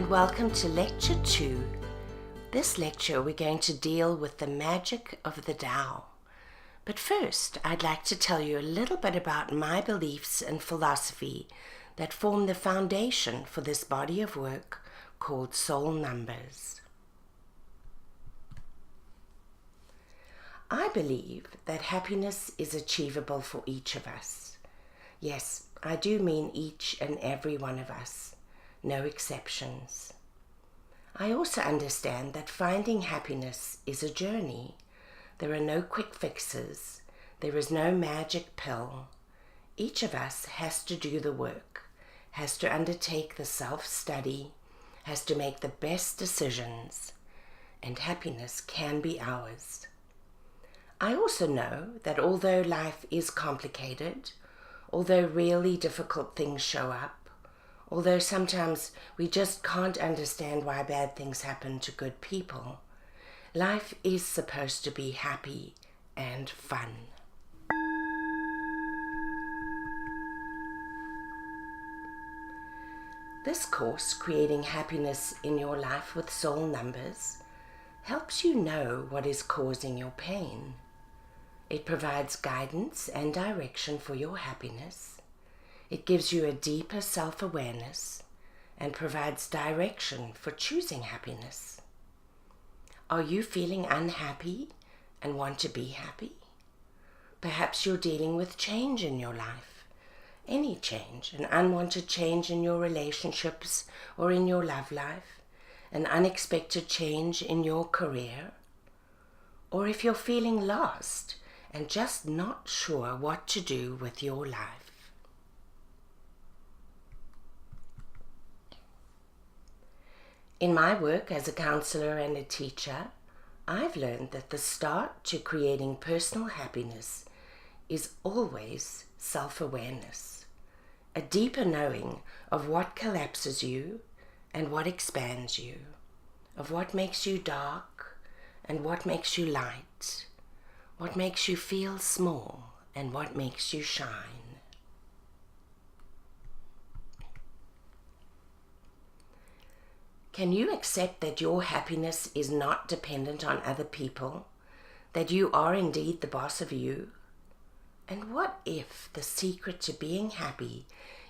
and welcome to Lecture 2. This lecture we're going to deal with the magic of the Tao. But first, I'd like to tell you a little bit about my beliefs and philosophy that form the foundation for this body of work called SoleNumbers. I believe that happiness is achievable for each of us. Yes, I do mean each and every one of us, no exceptions. I also understand that finding happiness is a journey. There are no quick fixes. There is no magic pill. Each of us has to do the work, has to undertake the self-study, has to make the best decisions, and happiness can be ours. I also know that although life is complicated, although really difficult things show up, although sometimes we just can't understand why bad things happen to good people, life is supposed to be happy and fun. This course, Creating Happiness in Your Life with SoleNumbers, helps you know what is causing your pain. It provides guidance and direction for your happiness. It gives you a deeper self-awareness and provides direction for choosing happiness. Are you feeling unhappy and want to be happy? Perhaps you're dealing with change in your life. Any change, an unwanted change in your relationships or in your love life, an unexpected change in your career. Or if you're feeling lost and just not sure what to do with your life. In my work as a counselor and a teacher, I've learned that the start to creating personal happiness is always self-awareness, a deeper knowing of what collapses you and what expands you, of what makes you dark and what makes you light, what makes you feel small and what makes you shine. Can you accept that your happiness is not dependent on other people, that you are indeed the boss of you? And what if the secret to being happy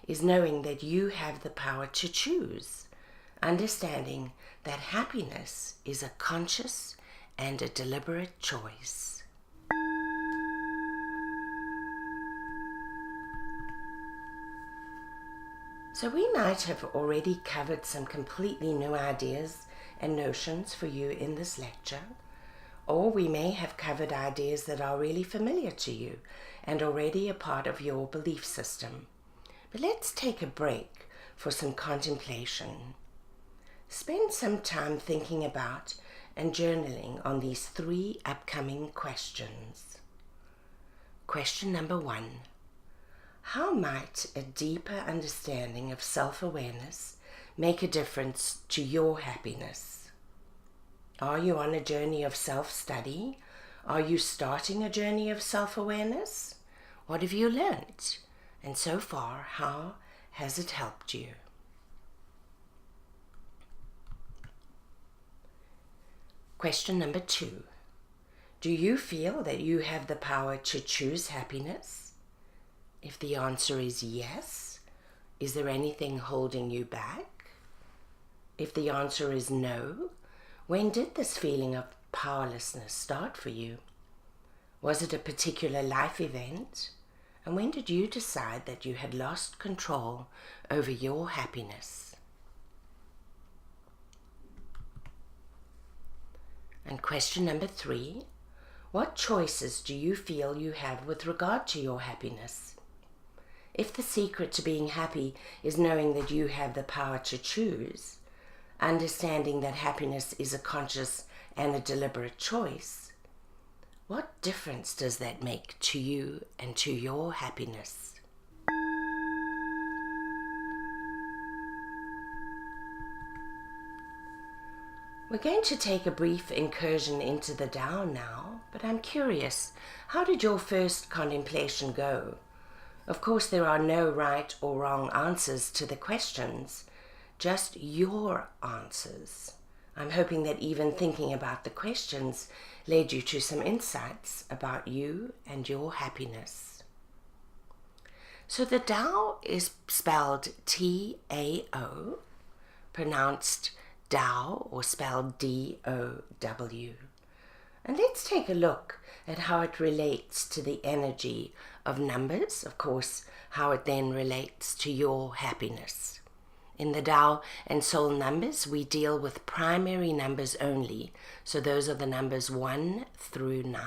is knowing that you have the power to choose, understanding that happiness is a conscious and a deliberate choice? So we might have already covered some completely new ideas and notions for you in this lecture, or we may have covered ideas that are really familiar to you and already a part of your belief system. But let's take a break for some contemplation. Spend some time thinking about and journaling on these 3 upcoming questions. Question number 1. How might a deeper understanding of self-awareness make a difference to your happiness? Are you on a journey of self-study? Are you starting a journey of self-awareness? What have you learnt? And so far, how has it helped you? Question number 2. Do you feel that you have the power to choose happiness? If the answer is yes, is there anything holding you back? If the answer is no, when did this feeling of powerlessness start for you? Was it a particular life event? And when did you decide that you had lost control over your happiness? And question number 3, what choices do you feel you have with regard to your happiness? If the secret to being happy is knowing that you have the power to choose, understanding that happiness is a conscious and a deliberate choice, what difference does that make to you and to your happiness? We're going to take a brief incursion into the Tao now, but I'm curious, how did your first contemplation go? Of course, there are no right or wrong answers to the questions. just your answers. I'm hoping that even thinking about the questions led you to some insights about you and your happiness. So the Tao is spelled T-A-O, pronounced Tao or spelled D-O-W. And let's take a look at how it relates to the energy of numbers, of course, how it then relates to your happiness. In the Tao and SoleNumbers, we deal with primary numbers only, so those are the numbers 1 through 9.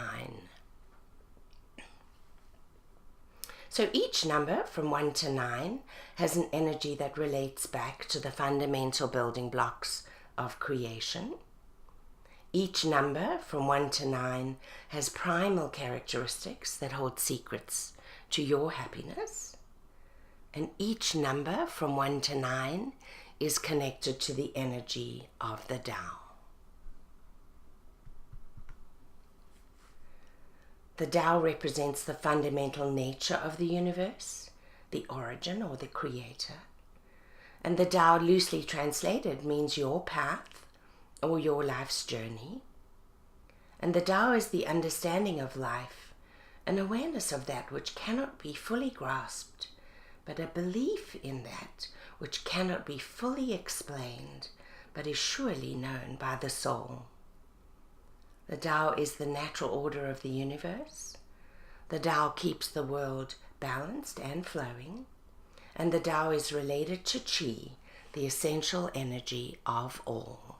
So each number from 1 to 9 has an energy that relates back to the fundamental building blocks of creation. Each number from 1 to 9 has primal characteristics that hold secrets to your happiness. And each number from 1 to 9 is connected to the energy of the Tao. The Tao represents the fundamental nature of the universe, the origin or the creator. And the Tao, loosely translated, means your path or your life's journey. And the Tao is the understanding of life, an awareness of that which cannot be fully grasped, but a belief in that which cannot be fully explained, but is surely known by the soul. The Tao is the natural order of the universe. The Tao keeps the world balanced and flowing, and the Tao is related to Qi, the essential energy of all.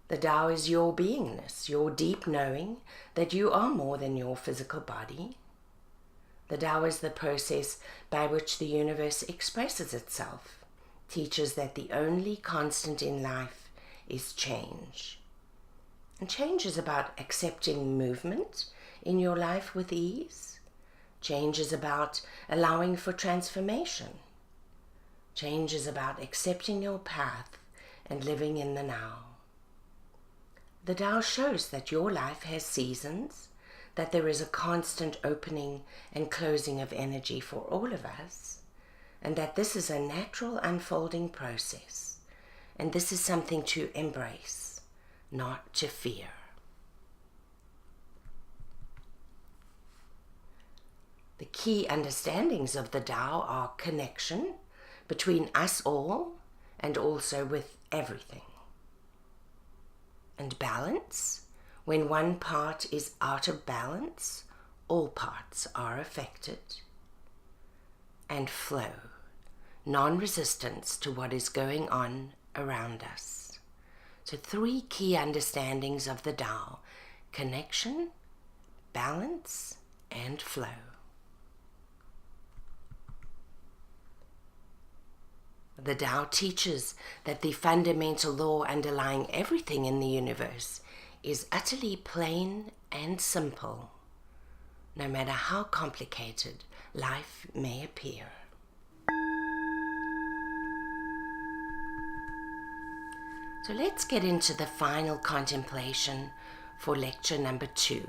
The Tao is your beingness, your deep knowing that you are more than your physical body. The Tao is the process by which the universe expresses itself, teaches that the only constant in life is change. And change is about accepting movement in your life with ease. Change is about allowing for transformation. Change is about accepting your path and living in the now. The Tao shows that your life has seasons, that there is a constant opening and closing of energy for all of us, and that this is a natural unfolding process, and this is something to embrace, not to fear. The key understandings of the Tao are connection between us all and also with everything. And balance. When one part is out of balance, all parts are affected. And flow. Non-resistance to what is going on around us. So 3 key understandings of the Tao: connection, balance, and flow. The Tao teaches that the fundamental law underlying everything in the universe is utterly plain and simple, no matter how complicated life may appear. So let's get into the final contemplation for lecture number 2.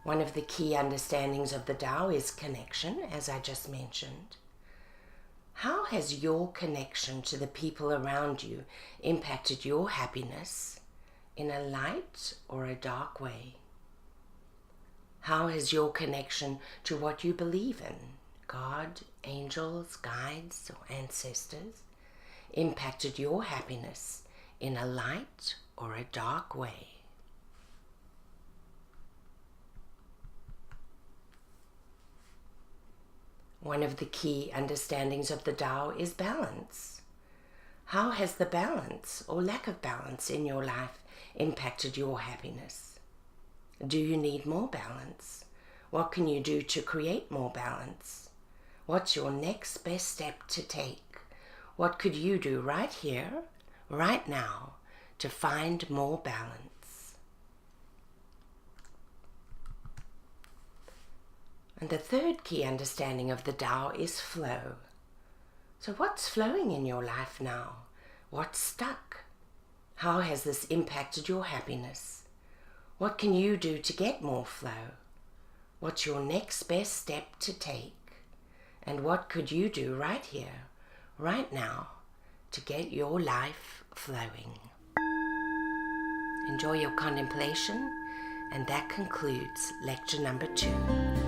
One of the key understandings of the Tao is connection, as I just mentioned. How has your connection to the people around you impacted your happiness in a light or a dark way? How has your connection to what you believe in, God, angels, guides, or ancestors, impacted your happiness in a light or a dark way? One of the key understandings of the Tao is balance. How has the balance or lack of balance in your life impacted your happiness? Do you need more balance? What can you do to create more balance? What's your next best step to take? What could you do right here, right now, to find more balance? And the third key understanding of the Tao is flow. So what's flowing in your life now? What's stuck? How has this impacted your happiness? What can you do to get more flow? What's your next best step to take? And what could you do right here, right now, to get your life flowing? Enjoy your contemplation, and that concludes lecture number 2.